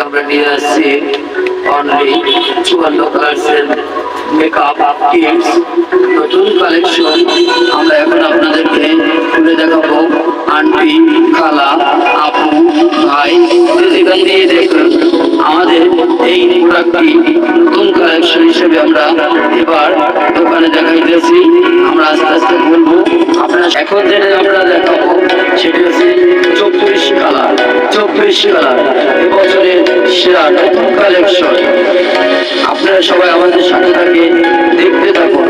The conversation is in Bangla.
আমরা নিয়ে আসছি অনলি 54% মেকআপ কিটস নতুন কালেকশন। আমরা এখন আপনাদেরকে খুলে দেখাবো। আন্টি, খালা, আপু, ভাই, যেখান দিয়ে দেখুন আমাদের এই প্রোডাক্টটি নতুন কালেকশন হিসেবে আমরা এবার দোকানে দেখাইতেছি। আমরা আস্তে আস্তে বলবো। আপনারা এখন যেটা আমরা দেখাবো সেটি হচ্ছে 24 কালার এবছরের সেরা নতুন কালেকশন। আপনারা সবাই আমাদের সাথে থাকে, দেখতে থাকুন।